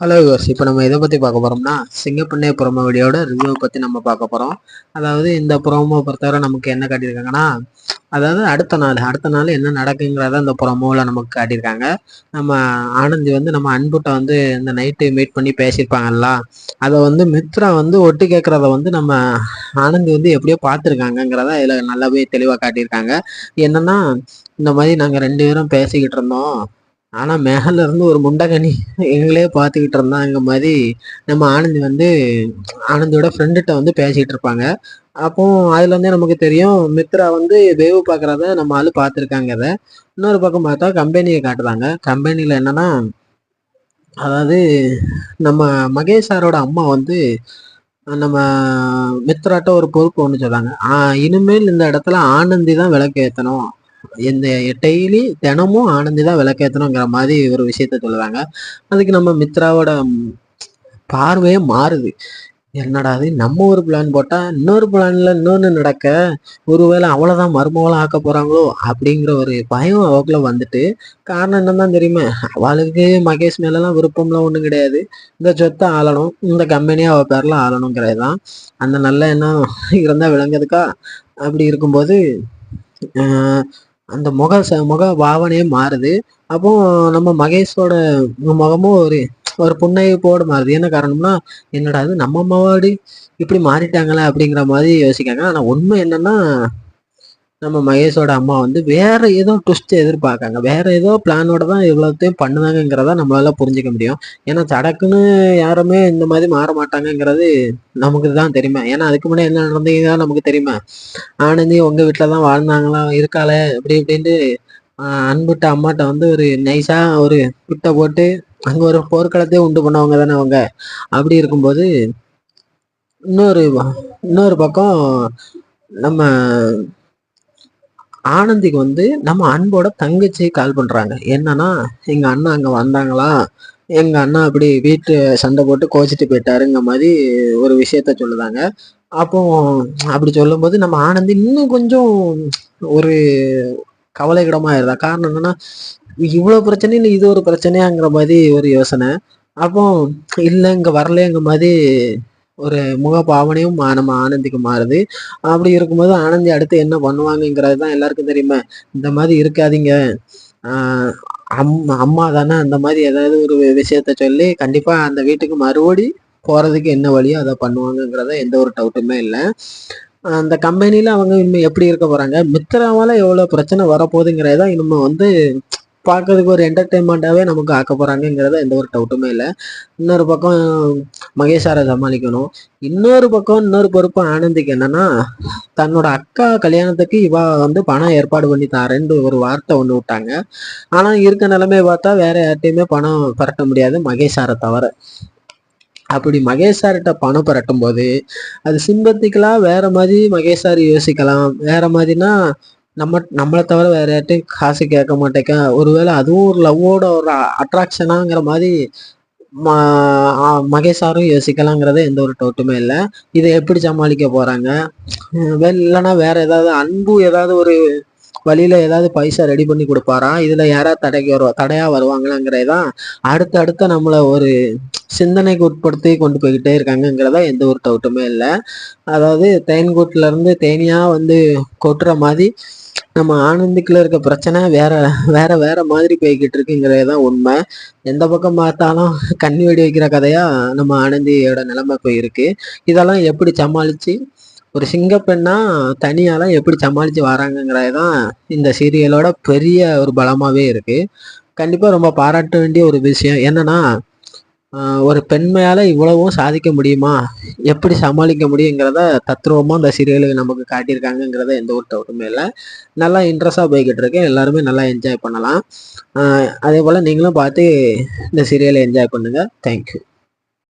Hello yours, இப்போ நம்ம எதை பற்றி பார்க்க போகிறோம்னா சிங்கப்பெண்ணே ப்ரோமோ வீடியோட ரிவ்யூ பற்றி நம்ம பார்க்க போகிறோம். அதாவது இந்த ப்ரோமோ பொறுத்தவரை நமக்கு என்ன காட்டியிருக்காங்கன்னா, அதாவது அடுத்த நாள் என்ன நடக்குங்கிறத இந்த ப்ரோமோவில் நமக்கு காட்டியிருக்காங்க. நம்ம ஆனந்தி வந்து நம்ம அன்புட்ட வந்து இந்த நைட்டு மீட் பண்ணி பேசியிருப்பாங்கல்ல, அதை வந்து மித்ரா வந்து ஒட்டு கேட்குறத வந்து நம்ம ஆனந்தி வந்து எப்படியோ பார்த்துருக்காங்கங்கிறத இதில் நல்லாவே தெளிவாக காட்டியிருக்காங்க. என்னன்னா, இந்த மாதிரி நாங்கள் 2 பேரும் பேசிக்கிட்டு இருந்தோம். ஆனா மேல இருந்து ஒரு முண்டகனி எங்களே பார்த்துக்கிட்டு இருந்தாங்க மாதிரி நம்ம ஆனந்தி வந்து ஆனந்தியோட ஃப்ரெண்டுகிட்ட வந்து பேசிட்டு இருப்பாங்க. அப்போ அதுல இருந்தே நமக்கு தெரியும் மித்ரா வந்து வேவு பார்க்கறத நம்ம ஆளு பார்த்துருக்காங்க. அதை இன்னொரு பக்கம் பார்த்தா கம்பெனியை காட்டுறாங்க. கம்பெனியில என்னன்னா, அதாவது நம்ம மகேஷ் சாரோட அம்மா வந்து நம்ம மித்ராட்ட ஒரு பொறுப்பு ஒன்று சொல்றாங்க. இனிமேல் இந்த இடத்துல ஆனந்தி தான் விளக்கு ஏற்றணும், இந்த டெய்லி தினமும் ஆனந்தி தான் விளக்கேற்றணுங்கிற மாதிரி ஒரு விஷயத்த சொல்லுவாங்க. அதுக்கு நம்ம மித்ராவோட பார்வையே மாறுது. என்னடா அது, நம்ம ஒரு பிளான் போட்டா இன்னொரு பிளான்ல இன்னொன்னு நடக்க, ஒருவேளை அவ்வளவுதான் மருமவளா ஆக்க போறாங்களோ அப்படிங்கிற ஒரு பயம் அவக்குள்ள வந்துட்டு. காரணம் என்னதான் தெரியுமா, அவளுக்கு மகேஷ் மேலலாம் விருப்பம்லாம் ஒண்ணும் கிடையாது. இந்த சொத்தை ஆளணும், இந்த கம்பெனியை அவ பேர்ல ஆளணுங்கிறது தான் அந்த நல்ல எண்ணம் இருந்தா விளங்குறதுக்கா. அப்படி இருக்கும்போது அந்த முக பாவனையே மாறுது. அப்போ நம்ம மகேஷோட முகமும் ஒரு ஒரு புன்னகைப்போடு மாறுது. என்ன காரணம்னா, என்னடா அது நம்ம அம்மாவாடி இப்படி மாறிட்டாங்களே அப்படிங்கிற மாதிரி யோசிக்காங்க. ஆனா உண்மை என்னன்னா, நம்ம மகேஷோட அம்மா வந்து வேற ஏதோ ட்விஸ்ட் எதிர்பார்க்காங்க, வேற ஏதோ பிளானோட தான் இவ்வளோத்தையும் பண்ணுவாங்கங்கிறத நம்மளால புரிஞ்சுக்க முடியும். ஏன்னா சடக்குன்னு யாருமே இந்த மாதிரி மாற மாட்டாங்கங்கிறது நமக்கு தான் தெரியுமா. ஏன்னா அதுக்கு முன்னாடி என்ன நடந்ததுதான் நமக்கு தெரியுமா. ஆனந்தி உங்க வீட்டில தான் வாழ்ந்தாங்களா இருக்காளே இப்படி இப்படின்ட்டு அன்புட்ட அம்மாட்ட வந்து ஒரு நைஸா ஒரு பிட்டை போட்டு அங்க ஒரு போர்க்களத்தையே உண்டு பண்ணவங்க தானே அவங்க. அப்படி இருக்கும்போது இன்னொரு இன்னொரு பக்கம் நம்ம ஆனந்திக்கு வந்து நம்ம அன்போட தங்கச்சி கால் பண்றாங்க. என்னன்னா, எங்க அண்ணா அங்க வந்தாங்களா, எங்க அண்ணா அப்படி வீட்டு சண்டை போட்டு கோச்சிட்டு போயிட்டாருங்க மாதிரி ஒரு விஷயத்த சொல்லுதாங்க. அப்போ அப்படி சொல்லும்போது நம்ம ஆனந்தி இன்னும் கொஞ்சம் ஒரு கவலைக்கிடமா இருந்தா. காரணம் என்னன்னா, இவ்வளவு பிரச்சனையில இது ஒரு பிரச்சனையாங்கிற மாதிரி ஒரு யோசனை. அப்போ இல்ல இங்க வரலங்கிற மாதிரி ஒரு முக பாவனையும் நம்ம ஆனந்திக்கு மாறுது. அப்படி இருக்கும்போது ஆனந்தி அடுத்து என்ன பண்ணுவாங்கங்கிறது தான் எல்லாருக்கும் தெரியுமே. இந்த மாதிரி இருக்காதீங்க, ஆஹ் அம்மா தானே அந்த மாதிரி ஏதாவது ஒரு விஷயத்த சொல்லி கண்டிப்பா அந்த வீட்டுக்கு மறுபடி போறதுக்கு என்ன வழியோ அதை பண்ணுவாங்கங்கிறத எந்த ஒரு டவுட்டுமே இல்லை. அந்த கம்பெனில அவங்க இனிமே எப்படி இருக்க போறாங்க, மித்திராவால எவ்வளவு பிரச்சனை வரப்போகுதுங்கிறத இனிமே வந்து பார்க்கறதுக்கு ஒரு என்டர்டைன்மெண்ட்டாவே நமக்கு ஆக்க போறாங்கங்கிறத எந்த ஒரு டவுட்டுமே இல்லை. இன்னொரு பக்கம் மகேஷாரை சமாளிக்கணும். இன்னொரு பொறுப்பு ஆனந்திக்கு என்னன்னா, தன்னோட அக்கா கல்யாணத்துக்கு இவ வந்து பணம் ஏற்பாடு பண்ணி தாரேன்னு ஒரு வார்த்தை ஒன்று விட்டாங்க. ஆனா இருக்க நிலைமையை பார்த்தா வேற யார்ட்டையுமே பணம் பரட்ட முடியாது மகேஷாரை தவிர. அப்படி மகேஷ் சார்கிட்ட பணம் பரட்டும் போது அது சிம்பத்திக்கலா வேற மாதிரி மகேஷ் சார் யோசிக்கலாம். வேற மாதிரினா நம்மளை தவிர வேற யார்ட்டையும் காசு கேட்க மாட்டேங்க, ஒருவேளை அதுவும் ஒரு லவ்வோட ஒரு அட்ராக்ஷனாங்கிற மாதிரி மகேஷ் சாரும் யோசிக்கலாங்கிறத எந்த ஒரு டவுட்டுமே இல்லை. இதை எப்படி சமாளிக்க போறாங்க, இல்லைன்னா வேற ஏதாவது அன்பு ஏதாவது ஒரு வழியில ஏதாவது பைசா ரெடி பண்ணி கொடுப்பாரா, இதுல யாராவது தடையா வருவாங்களாங்கிறதான் அடுத்த நம்மள ஒரு சிந்தனைக்கு உட்படுத்தி கொண்டு போய்கிட்டே இருக்காங்கங்கிறதா எந்த ஒரு டவுட்டுமே இல்லை. அதாவது தேன்கூட்டுல இருந்து தேனியா வந்து கொட்டுற மாதிரி நம்ம ஆனந்திக்குள்ள இருக்க பிரச்சனை வேற வேற வேற மாதிரி போய்கிட்டு இருக்குங்கிறதுதான் உண்மை. எந்த பக்கம் பார்த்தாலும் கண்ணி வெடி வைக்கிற கதையா நம்ம ஆனந்தியோட நிலைமை போயிருக்கு. இதெல்லாம் எப்படி சமாளிச்சு ஒரு சிங்கப்பெண்ணா தனியாலாம் எப்படி சமாளிச்சு வராங்கங்கிறதுதான் இந்த சீரியலோட பெரிய ஒரு பலமாவே இருக்கு. கண்டிப்பா ரொம்ப பாராட்ட வேண்டிய ஒரு விஷயம். என்னன்னா, ஒரு பெண்மையால இவ்வளவும் சாதிக்க முடியுமா, எப்படி சமாளிக்க முடியுங்கிறத தத்ரூபமா இந்த சீரியலுக்கு நமக்கு காட்டியிருக்காங்கங்கிறத எந்த ஒரு டவுட்டுமே இல்லை. நல்லா இன்ட்ரெஸ்டாக போய்கிட்டு இருக்கு, எல்லாருமே நல்லா என்ஜாய் பண்ணலாம். அதே போல் நீங்களும் பார்த்து இந்த சீரியலை என்ஜாய் பண்ணுங்க. தேங்க்யூ.